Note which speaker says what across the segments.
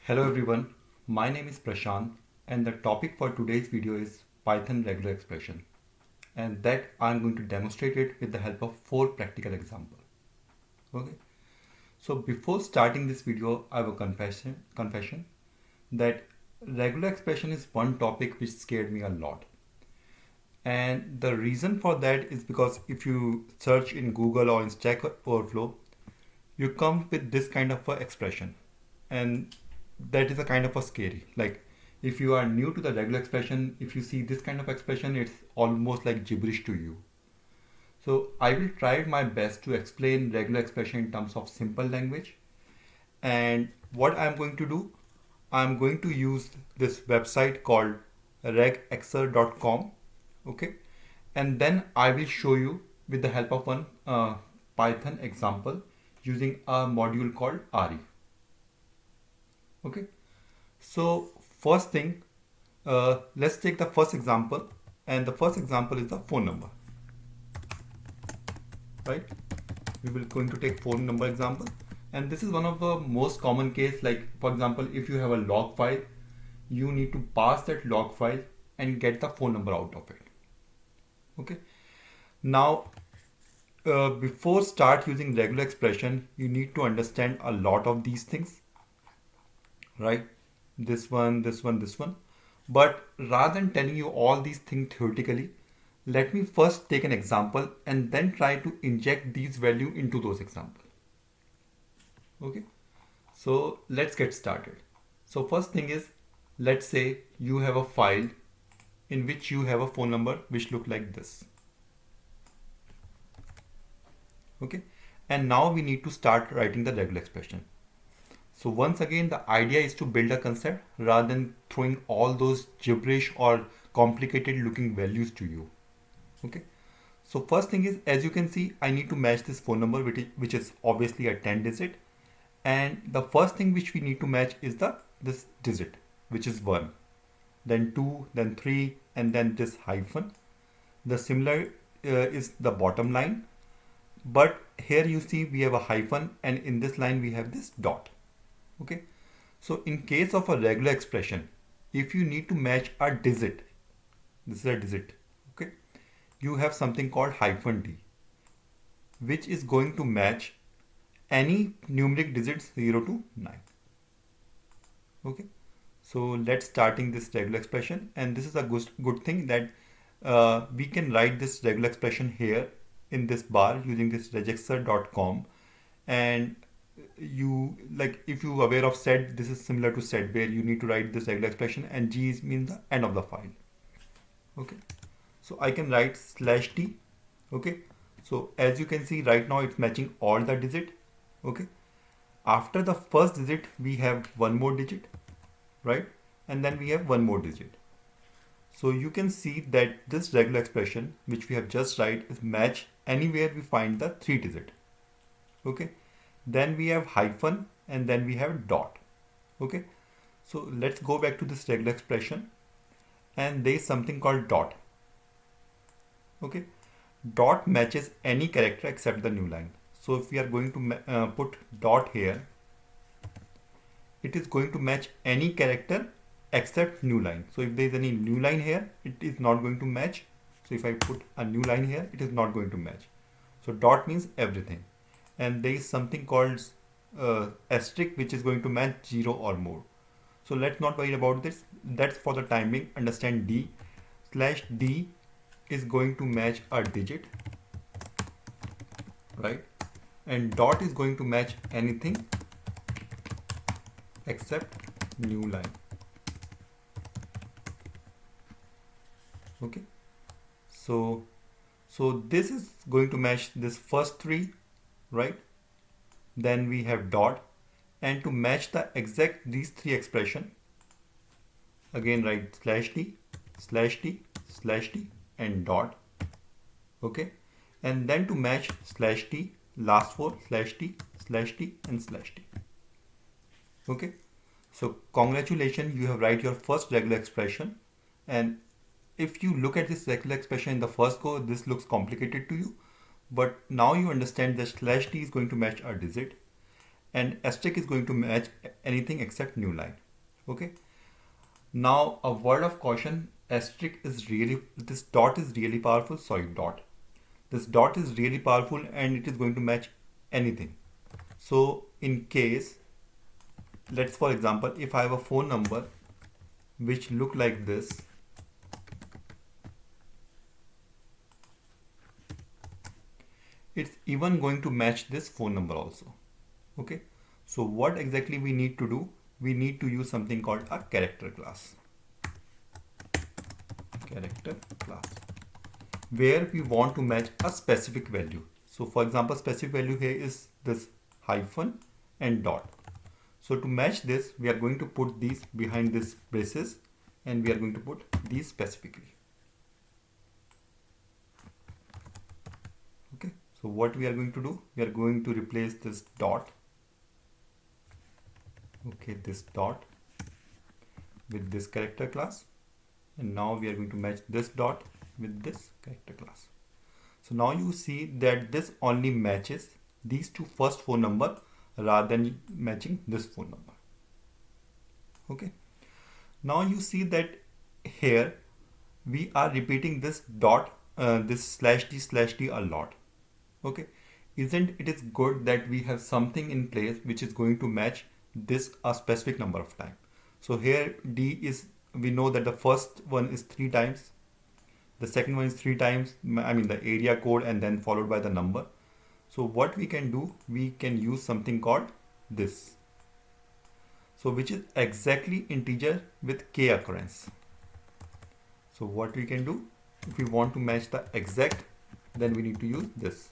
Speaker 1: Hello everyone, my name is Prashant and the topic for today's video is Python regular expression, and that I'm going to demonstrate it with the help of 4 practical examples. Okay, so before starting this video, I have a confession that regular expression is one topic which scared me a lot. And the reason for that is because if you search in Google or in Stack Overflow, you come with this kind of a expression, and that is a kind of a scary. Like if you are new to the regular expression, if you see this kind of expression, it's almost like gibberish to you. So I will try my best to explain regular expression in terms of simple language. And what I'm going to do, I'm going to use this website called regexer.com. Okay, and then I will show you with the help of one Python example using a module called RE. Okay, so first thing, let's take the first example, and the first example is the phone number, right? We will going to take phone number example, and this is one of the most common case. Like for example, if you have a log file, you need to pass that log file and get the phone number out of it. Okay, now before start using regular expression, you need to understand a lot of these things, right? This one, this one, this one. But rather than telling you all these things theoretically, let me first take an example and then try to inject these value into those examples. Okay, so let's get started. So first thing is, let's say you have a file in which you have a phone number which look like this. Okay, and now we need to start writing the regular expression. So once again, the idea is to build a concept rather than throwing all those gibberish or complicated looking values to you. Okay, so first thing is, as you can see, I need to match this phone number which is obviously a 10 digit, and the first thing which we need to match is this digit which is 1, then 2, then 3, and then this hyphen. The similar is the bottom line, but here you see we have a hyphen, and in this line we have this dot. Okay, so in case of a regular expression, if you need to match a digit, this is a digit, okay, you have something called hyphen D, which is going to match any numeric digits 0 to 9. Okay, so let's starting this regular expression, and this is a good thing that we can write this regular expression here in this bar using this regexer.com. And you, like, if you aware of set, this is similar to set where you need to write this regular expression, and G means the end of the file. Okay, so I can write /t. Okay, so as you can see right now it's matching all the digit. Okay, after the first digit we have one more digit, right? And then we have one more digit. So you can see that this regular expression which we have just write is match anywhere we find the 3 digit. Okay, then we have hyphen, and then we have dot. Okay, so let's go back to this regular expression, and there is something called dot. Okay, dot matches any character except the new line. So if we are going to put dot here, it is going to match any character except new line. So if there is any new line here, it is not going to match. So if I put a new line here, it is not going to match. So dot means everything. And there is something called asterisk which is going to match 0 or more. So let's not worry about this. That's for the time being. Understand D. /D is going to match a digit, right? And dot is going to match anything except new line. Okay, so this is going to match this first 3, right? Then we have dot, and to match the exact these 3 expression, again write /t, /t, /t, and dot. Okay, and then to match /t, last 4 /t, /t, and /t. Okay, so congratulations, you have write your first regular expression. And if you look at this regular expression in the first go, this looks complicated to you, but now you understand that /t is going to match a digit, and asterisk is going to match anything except new line. Okay. Now a word of caution, asterisk is really, this dot is really powerful. Sorry, dot. This dot is really powerful and it is going to match anything. So in case, let's for example, if I have a phone number which look like this, it's even going to match this phone number also. Okay. So what exactly we need to do? We need to use something called a character class. Character class, where we want to match a specific value. So for example, specific value here is this hyphen and dot. So to match this, we are going to put these behind this braces and we are going to put these specifically. Okay. So what we are going to do, we are going to replace this dot. Okay, this dot with this character class. And now we are going to match this dot with this character class. So now you see that this only matches these two first phone number rather than matching this phone number. Okay. Now you see that here we are repeating this dot, this /d a lot. Okay. Isn't it is good that we have something in place which is going to match this a specific number of time. So here d is, we know that the first one is 3 times, the second one is 3 times, I mean the area code, and then followed by the number. So what we can do, we can use something called this. So which is exactly integer with k occurrence. So what we can do, if we want to match the exact, then we need to use this.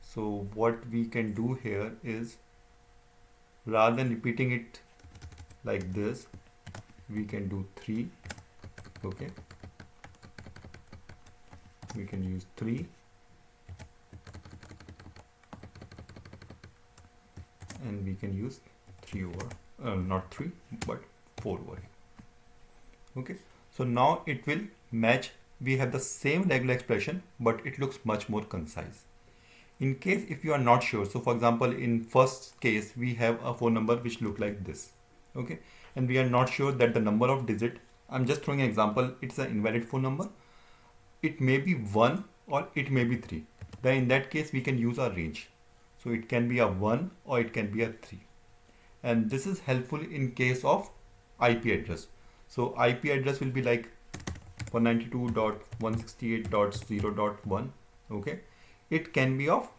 Speaker 1: So what we can do here is, rather than repeating it like this, we can do 3. Okay, we can use 3 and we can use 3 over not 3 but 4 over here. Okay, so now it will match, we have the same regular expression but it looks much more concise. In case if you are not sure, so for example in first case we have a phone number which look like this. Okay, and we are not sure that the number of digit, I'm just throwing an example, it's an invalid phone number, it may be 1 or it may be 3. Then in that case we can use a range. So it can be a 1 or it can be a 3. And this is helpful in case of IP address. So IP address will be like 192.168.0.1. Okay, it can be of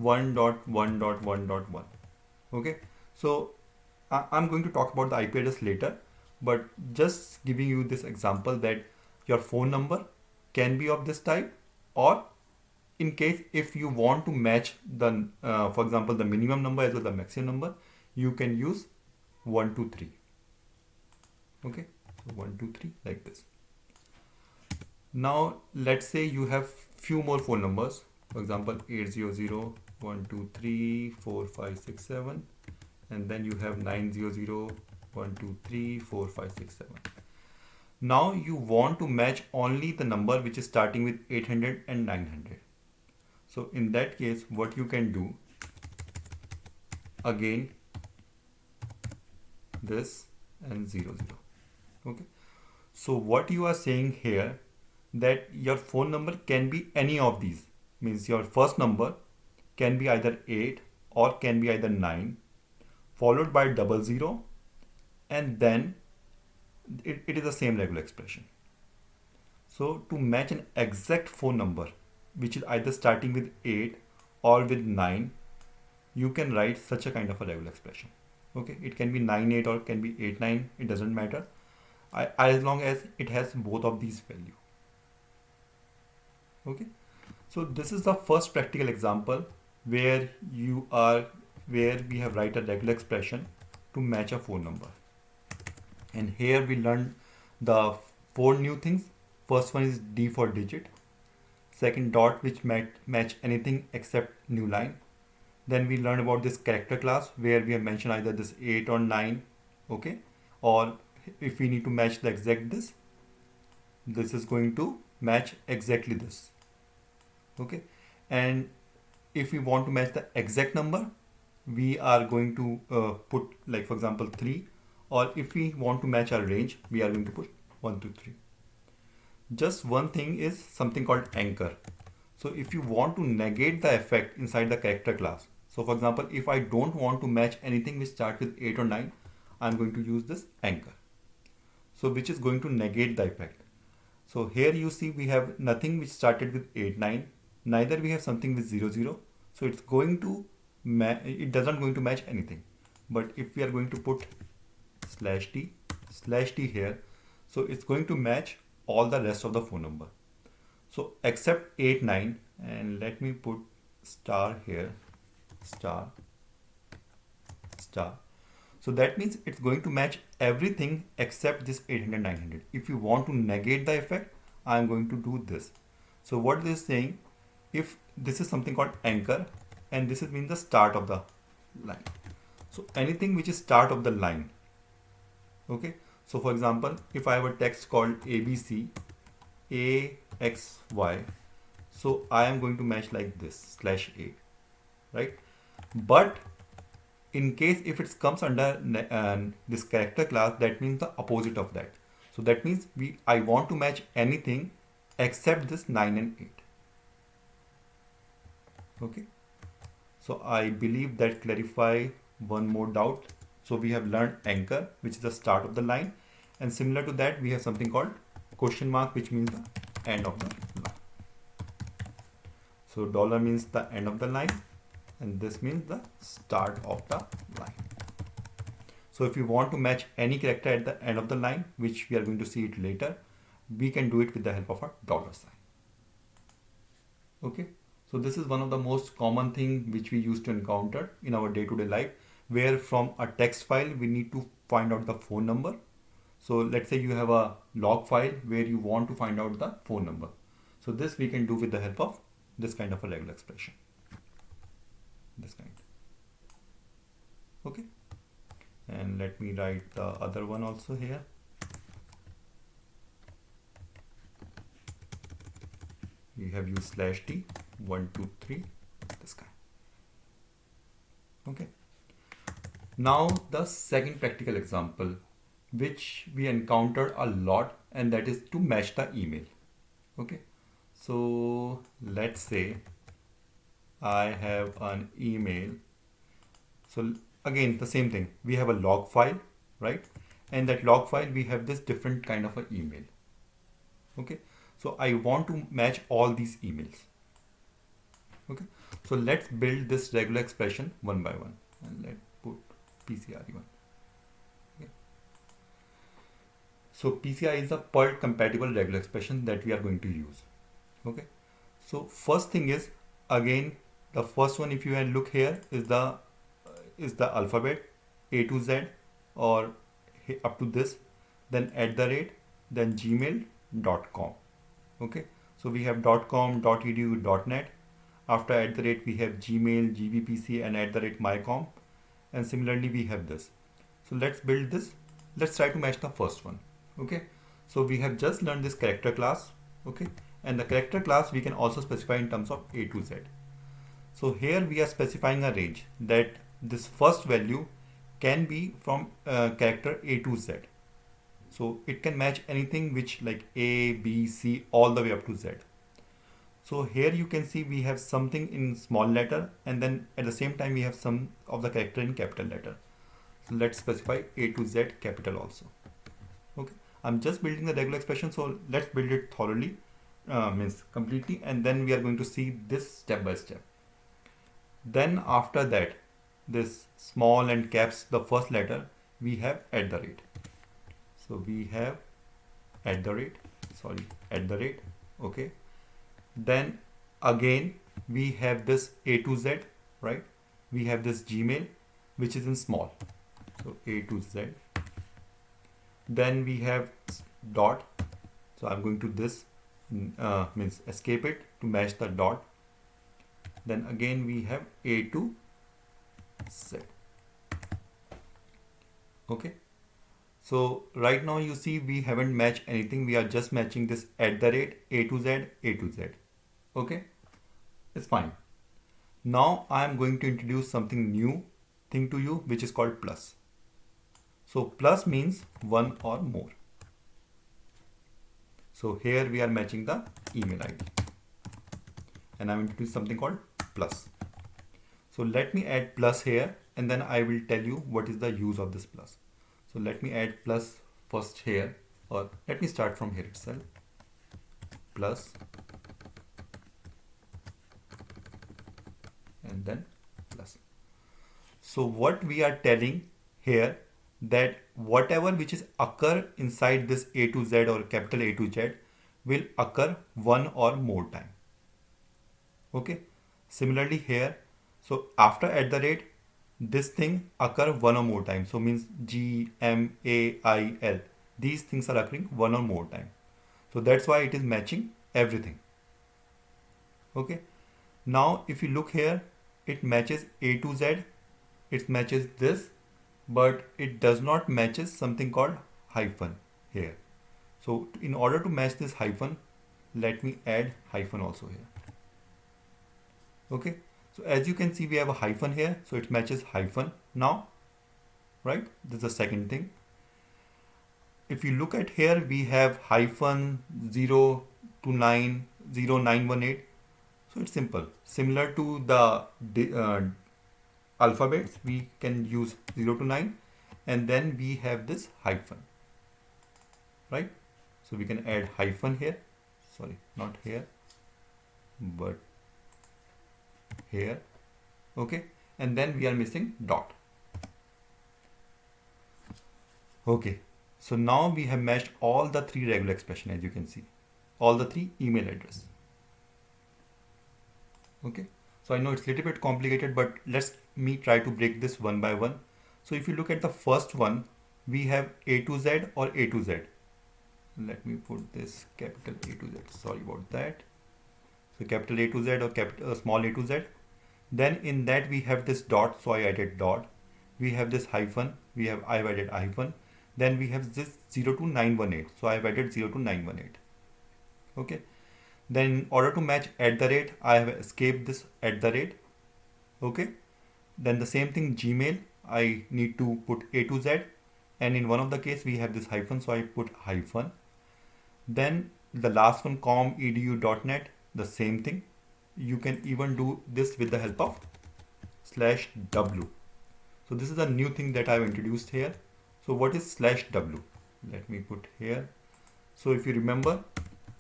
Speaker 1: 1.1.1.1. Okay, so I'm going to talk about the IP address later, but just giving you this example that your phone number can be of this type, or in case if you want to match the for example the minimum number as well the maximum number, you can use 1 2 3. Okay, so 1 2 3 like this. Now let's say you have few more phone numbers, for example 800 1 2 3 4 5 6 7, and then you have 900 1 2 3 4 5 6 7. Now you want to match only the number which is starting with 800 and 900. So in that case what you can do, again this and 00. Okay, so what you are saying here, that your phone number can be any of these, means your first number can be either 8 or can be either 9 followed by 00, and then it is the same regular expression. So to match an exact phone number which is either starting with 8 or with 9, you can write such a kind of a regular expression. Okay, it can be 98 or can be 89, it doesn't matter, as long as it has both of these values. Okay, so this is the first practical example where we have write a regular expression to match a phone number. And here we learned the 4 new things. First one is D for digit, second dot which match anything except new line. Then we learned about this character class where we have mentioned either this 8 or 9. Okay, or if we need to match the exact this is going to match exactly this. Okay, and if we want to match the exact number, we are going to put, like for example, 3, or if we want to match our range, we are going to put 1 to 3. Just one thing is something called anchor. So if you want to negate the effect inside the character class, so for example, if I don't want to match anything which starts with 8 or 9, I'm going to use this anchor. So which is going to negate the effect. So here you see we have nothing which started with 8, 9, neither we have something with 0, 0. So it's going to, it doesn't going to match anything. But if we are going to put /t here, so it's going to match all the rest of the phone number. So except 8, 9, and let me put star here, star. So that means it's going to match everything except this 800, 900. If you want to negate the effect, I'm going to do this. So what this is saying, if this is something called anchor, and this is mean the start of the line. So anything which is start of the line. Okay. So for example, if I have a text called ABC, AXY, so I am going to match like this /8, right? But in case if it comes under this character class, that means the opposite of that. So that means I want to match anything except this 9 and 8. Okay. So I believe that clarify one more doubt. So we have learned anchor, which is the start of the line, and similar to that we have something called question mark, which means the end of the line. So dollar means the end of the line, and this means the start of the line. So if you want to match any character at the end of the line, which we are going to see it later, we can do it with the help of a $sign. Okay. So this is one of the most common thing which we used to encounter in our day-to-day life, where from a text file we need to find out the phone number. So let's say you have a log file where you want to find out the phone number. So this we can do with the help of this kind of a regular expression. This kind. Okay. And let me write the other one also here. We have used /t, 1, 2, 3, this guy. Okay. Now the second practical example, which we encountered a lot, and that is to match the email. Okay. So let's say I have an email. So again, the same thing. We have a log file, right? And that log file, we have this different kind of an email. Okay. So I want to match all these emails. Okay. So let's build this regular expression one by one, and let's put PCRE1. Okay. So PCI is a PERT compatible regular expression that we are going to use. Okay. So first thing is, again, the first one, if you look here, is the alphabet A to Z, or up to this, then @ then gmail.com. Okay. So we have .com, .edu, .net. After @ we have Gmail, GBPC, and @mycom. And similarly we have this. So let's build this. Let's try to match the first one. Okay. So we have just learned this character class. Okay. And the character class we can also specify in terms of A to Z. So here we are specifying a range that this first value can be from character A to Z. So it can match anything which like A, B, C, all the way up to Z. So here you can see we have something in small letter, and then at the same time we have some of the character in capital letter. So let's specify A to Z capital also. Okay. I'm just building the regular expression, so let's build it thoroughly, means completely, and then we are going to see this step by step. Then after that, this small and caps, the first letter, we have @. So we have @, okay. Then again we have this A to Z, right? We have this Gmail, which is in small, so A to Z. Then we have dot, so I'm going to this, means escape it to match the dot. Then again we have A to Z. Okay. So right now you see we haven't matched anything. We are just matching this @ A to Z, A to Z. Okay. It's fine. Now I am going to introduce something new thing to you, which is called plus. So plus means one or more. So here we are matching the email ID, and I'm introducing something called plus. So let me add plus here, and then I will tell you what is the use of this plus. So let me add plus first here, or let me start from here itself. Plus, and then plus. So what we are telling here, that whatever which is occur inside this A to Z or capital A to Z will occur one or more time. Okay. Similarly here, so after at the rate, this thing occur one or more time. So means G, M, A, I, L. These things are occurring one or more time. So that's why it is matching everything. Okay. Now if you look here, it matches A to Z. It matches this, but it does not matches something called hyphen here. So in order to match this hyphen, let me add hyphen also here. Okay, so as you can see, we have a hyphen here, so it matches hyphen now, right? This is the second thing. If you look at here, we have hyphen 0 to 9, 0, 918. So it's simple. Similar to the alphabets, we can use 0 to 9, and then we have this hyphen, right? So we can add hyphen here, sorry, not here, but here. Okay, and then we are missing dot. Okay, so now we have matched all the three regular expression, as you can see, all the three email address. Okay, so I know it's a little bit complicated, but let's me try to break this one by one. So if you look at the first one, we have A to Z or A to Z. Let me put this capital A to Z, sorry about that. So capital A to Z or capital small a to Z. Then in that we have this dot, so I added dot. We have this hyphen, I've added hyphen. Then we have this 0 to 918, so I've added 0 to 918. Okay. Then in order to match at the rate, I have escaped this at the rate. Okay. Then the same thing Gmail, I need to put A to Z, and in one of the case we have this hyphen, so I put hyphen. Then the last one com.edu.net, the same thing. You can even do this with the help of /w. So this is a new thing that I've introduced here. So what is /w? Let me put here. So if you remember,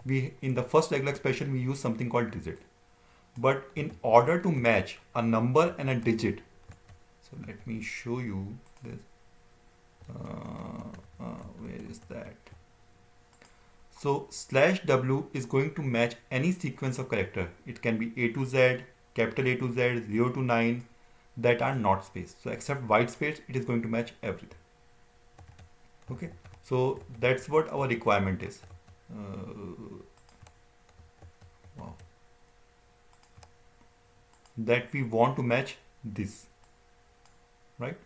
Speaker 1: we in the first regular expression we use something called digit. But in order to match a number and a digit, so let me show you this. Where is that? So /w is going to match any sequence of character. It can be A to Z, capital A to Z, 0 to 9 that are not space. So except white space, it is going to match everything. Okay, so that's what our requirement is. Wow. That we want to match this, right?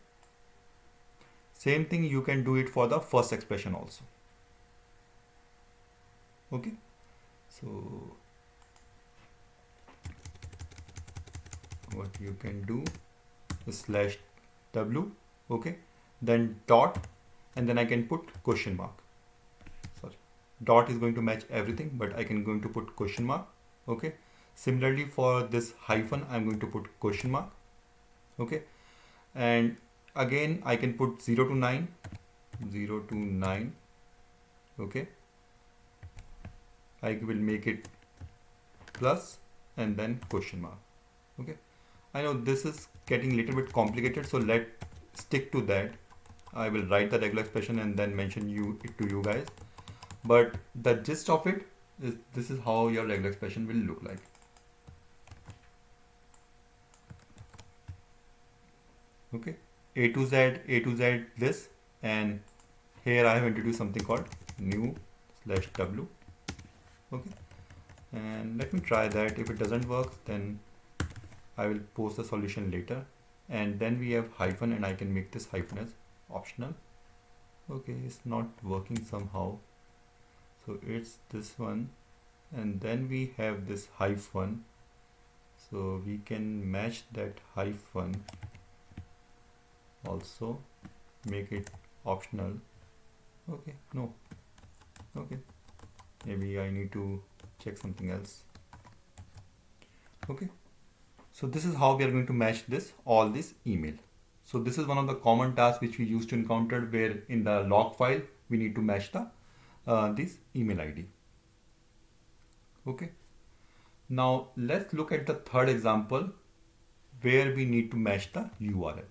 Speaker 1: Same thing you can do it for the first expression also. Okay, so what you can do is /w, okay, then dot, and then I can put question mark. Sorry, dot is going to match everything, but I can going to put question mark. Okay, similarly for this hyphen, I'm going to put question mark. Okay, and again I can put 0 to 9, 0 to 9. Okay, I will make it plus and then question mark. Okay, I know this is getting a little bit complicated, so let's stick to that. I will write the regular expression and then mention it to you guys, but the gist of it is this is how your regular expression will look like. Okay, A to Z this, and here I have introduced something called new /w. Okay, and let me try that. If it doesn't work, then I will post the solution later. And then we have hyphen, and I can make this hyphen as optional. Okay, it's not working somehow, so it's this one, and then we have this hyphen. So we can match that hyphen, also make it optional. Okay, no, okay, maybe I need to check something else. Okay, so this is how we are going to match all this email. So this is one of the common tasks which we used to encounter, where in the log file we need to match the this email ID. Okay, now let's look at the third example where we need to match the URL.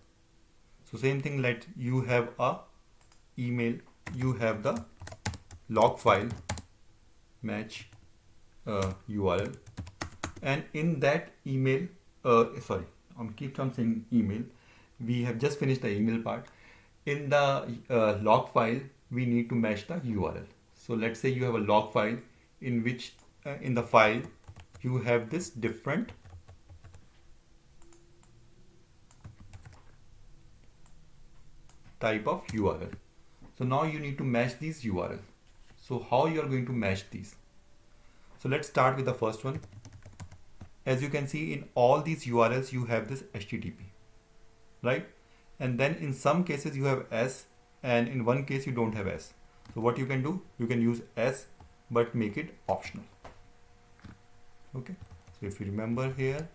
Speaker 1: So same thing, let you have a email, you have the log file match URL, and in that email, sorry, I'm keep on saying email. We have just finished the email part. In the log file, we need to match the URL. So let's say you have a log file in which in the file you have this different type of URL. So now you need to match these URL. So how you are going to match these? So let's start with the first one. As you can see, in all these URLs you have this HTTP, right? And then in some cases you have S, and in one case you don't have S. So what you can do, you can use S but make it optional. Okay, so if you remember here,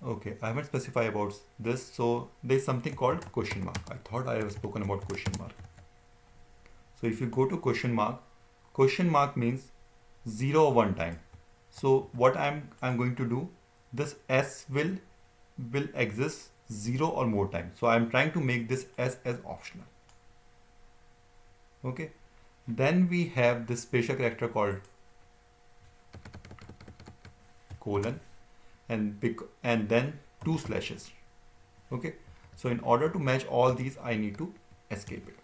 Speaker 1: okay, I haven't specified about this, so there's something called question mark. I thought I have spoken about question mark. So if you go to question mark means 0 or 1 time. So what I'm going to do, this S will exist 0 or more time. So I'm trying to make this S as optional. Okay, then we have this special character called colon, and then 2 slashes. Okay, so in order to match all these, I need to escape it.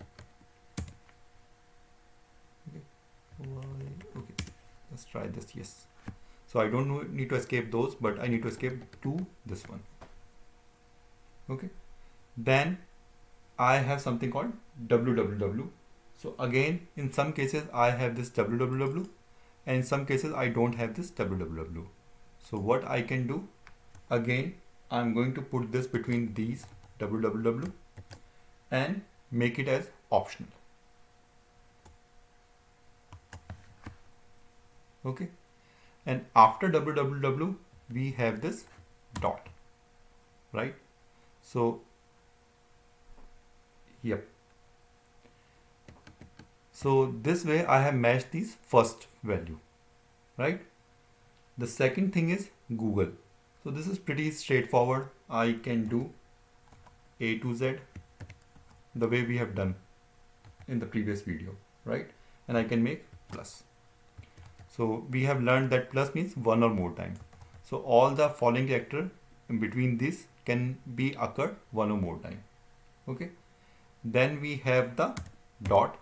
Speaker 1: Okay, let's try this. Yes, so I don't need to escape those, but I need to escape to this one. Okay, then I have something called www. So again, in some cases I have this www, and in some cases I don't have this www. So what I can do, again, I'm going to put this between these www and make it as optional. Okay, and after www we have this dot, right? So yep, so this way I have matched these first value, right? The second thing is Google. So this is pretty straightforward. I can do A to Z the way we have done in the previous video, right? And I can make plus. So we have learned that plus means 1 or more time. So all the following character in between this can be occurred 1 or more time. Okay. Then we have the dot,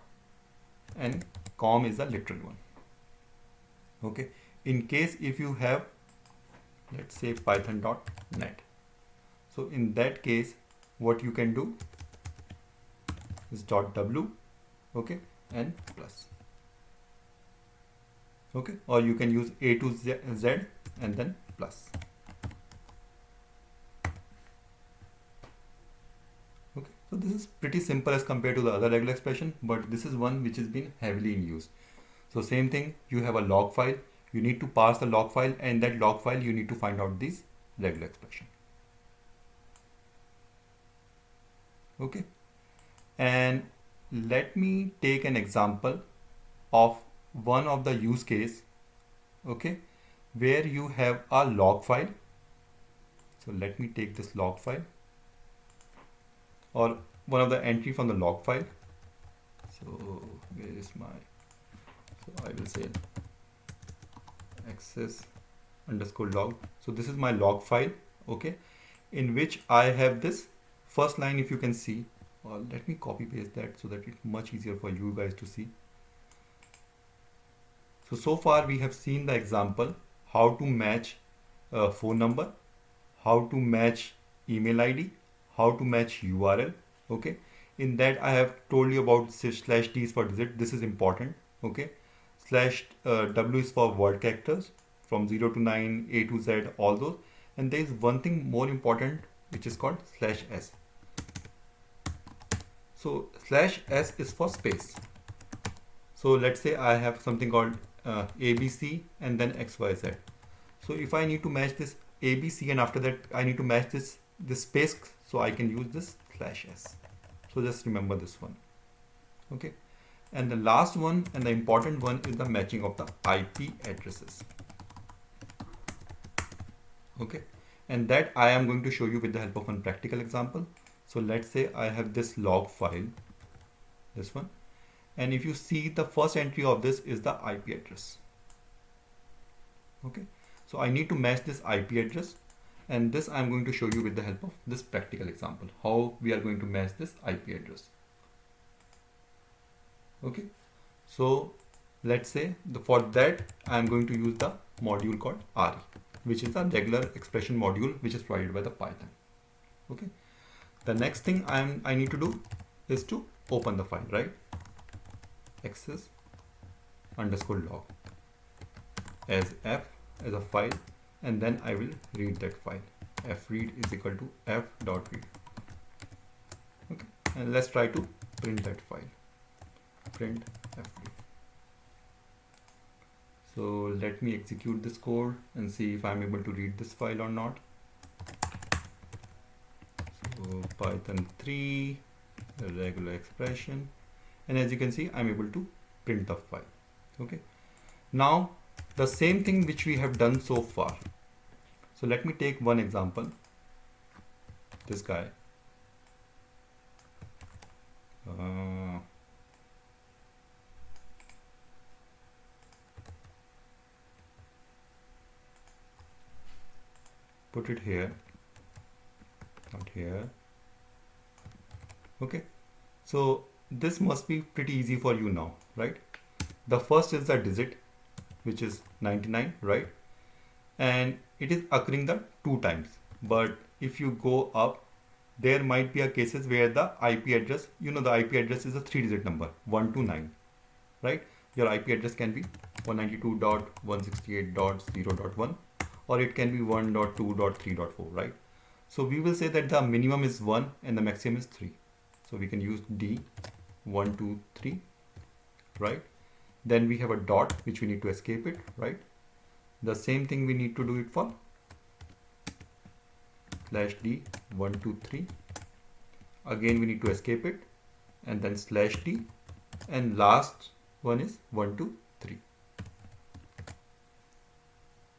Speaker 1: and com is the literal one. Okay. In case if you have, let's say, python.net. So in that case, what you can do is .w, okay, and plus. Okay, or you can use A to Z and then plus. Okay, so this is pretty simple as compared to the other regular expression, but this is one which has been heavily in use. So same thing, you have a log file, you need to pass the log file, and that log file you need to find out this regular expression. Okay, and let me take an example of one of the use case, okay, where you have a log file. So let me take this log file, or one of the entry from the log file. So where is my, so I will say access underscore log. So this is my log file, okay, in which I have this first line. If you can see, let me copy paste that so that it's much easier for you guys to see. So far we have seen the example how to match a phone number, how to match email ID, how to match URL. Okay, in that I have told you about /d is for digit. This is important. Okay, /w is for word characters, from 0 to 9, A to Z, all those. And there is one thing more important, which is called /s. So /s is for space. So let's say I have something called ABC and then XYZ. So if I need to match this ABC and after that I need to match this space, so I can use this /s. So just remember this one. Okay. And the last one and the important one is the matching of the IP addresses. Okay. And that I am going to show you with the help of one practical example. So let's say I have this log file, this one. And if you see, the first entry of this is the IP address. Okay. So I need to match this IP address, and this I'm going to show you with the help of this practical example, how we are going to match this IP address. Okay. So let's say for that I'm going to use the module called RE, which is a regular expression module which is provided by the Python. Okay. The next thing I need to do is to open the file, right? access_log as f as a file, and then I will read that file. Fread is equal to f.read. Okay, and let's try to print that file. Print fread. So let me execute this code and see if I'm able to read this file or not. So Python 3 regular expression, and as you can see I'm able to print the file. Okay, now the same thing which we have done so far. So let me take one example, this guy. Put it here, not here. Okay, so this must be pretty easy for you now, right? The first is the digit, which is 99, right? And it is occurring the 2 times. But if you go up, there might be a cases where the IP address, you know, the IP address is a 3-digit number, 1 to 9, right? Your IP address can be 192.168.0.1, or it can be 1.2.3.4, right? So we will say that the minimum is 1 and the maximum is 3. So we can use D 1, 2, 3, right? Then we have a dot which we need to escape it, right? The same thing we need to do it for /D 1, 2, 3. Again we need to escape it, and then /D, and last one is 1, 2, 3,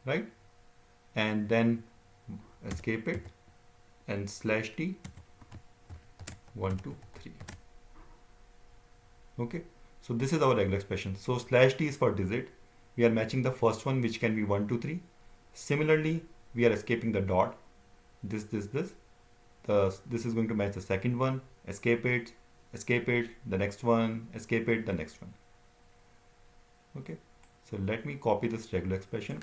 Speaker 1: right? And then escape it and /D 1, 2, 3. Okay, so this is our regular expression. So /D is for digit. We are matching the first one, which can be 1, 2, 3. Similarly, we are escaping the dot. This is going to match the second one. Escape it, the next one, escape it, the next one. Okay, so let me copy this regular expression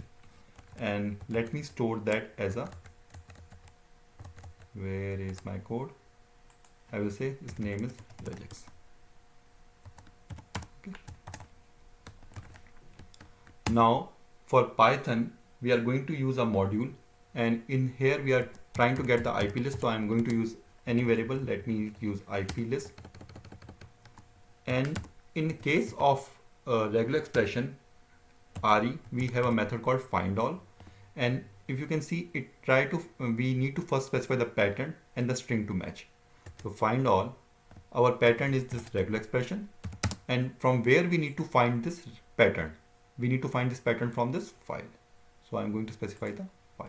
Speaker 1: and let me store that as a, where is my code? I will say its name is regex. Okay. Now for Python, we are going to use a module, and in here we are trying to get the IP list. So I'm going to use any variable. Let me use IP list. And in case of regular expression RE, we have a method called findAll. And if you can see, we need to first specify the pattern and the string to match. So findAll, our pattern is this regular expression, and from where we need to find this pattern? We need to find this pattern from this file. So I'm going to specify the file.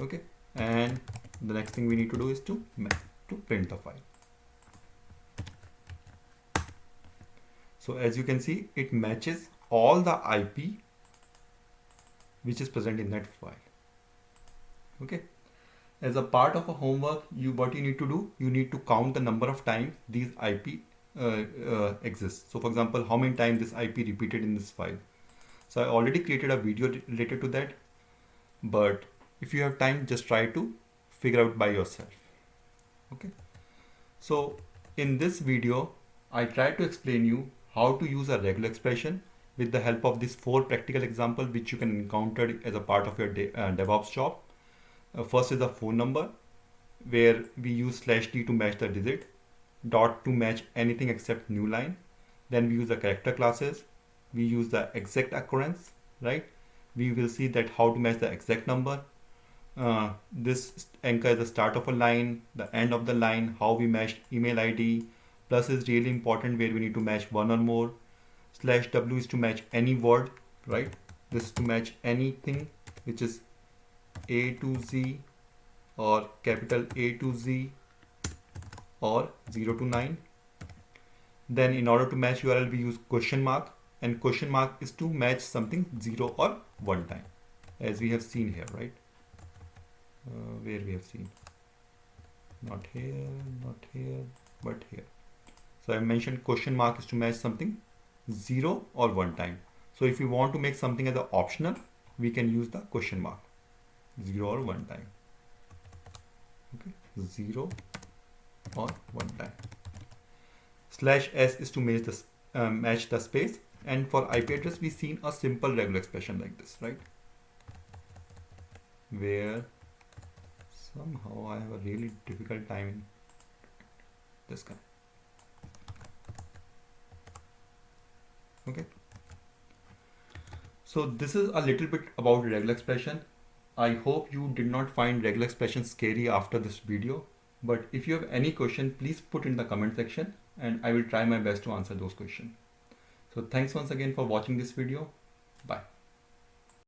Speaker 1: Okay, and the next thing we need to do is to print the file. So as you can see, it matches all the IP which is present in that file. Okay. As a part of a homework, what you need to do, you need to count the number of times these IP exists. So for example, how many times this IP repeated in this file. So I already created a video related to that, but if you have time, just try to figure out by yourself. Okay. So in this video, I try to explain you how to use a regular expression with the help of these 4 practical examples which you can encounter as a part of your DevOps job. First is the phone number, where we use /d to match the digit, dot to match anything except new line. Then we use the character classes. We use the exact occurrence, right? We will see that how to match the exact number. This anchor is the start of a line, the end of the line, how we match email ID. Plus is really important, where we need to match one or more. /w is to match any word, right? This is to match anything which is A to Z or capital A to Z or 0 to 9. Then in order to match URL, we use question mark, and question mark is to match something 0 or 1 time, as we have seen here, right? Where we have seen, not here, but here. So I mentioned question mark is to match something 0 or 1 time. So if we want to make something as an optional, we can use the question mark, 0 or 1 time. Okay, 0 or 1 time. /s is to match the space, and for IP address we've seen a simple regular expression like this, right? Where somehow I have a really difficult time in this guy. Okay, so this is a little bit about regular expression. I hope you did not find regular expression scary after this video, but if you have any question, please put in the comment section and I will try my best to answer those questions. So thanks once again for watching this video. Bye.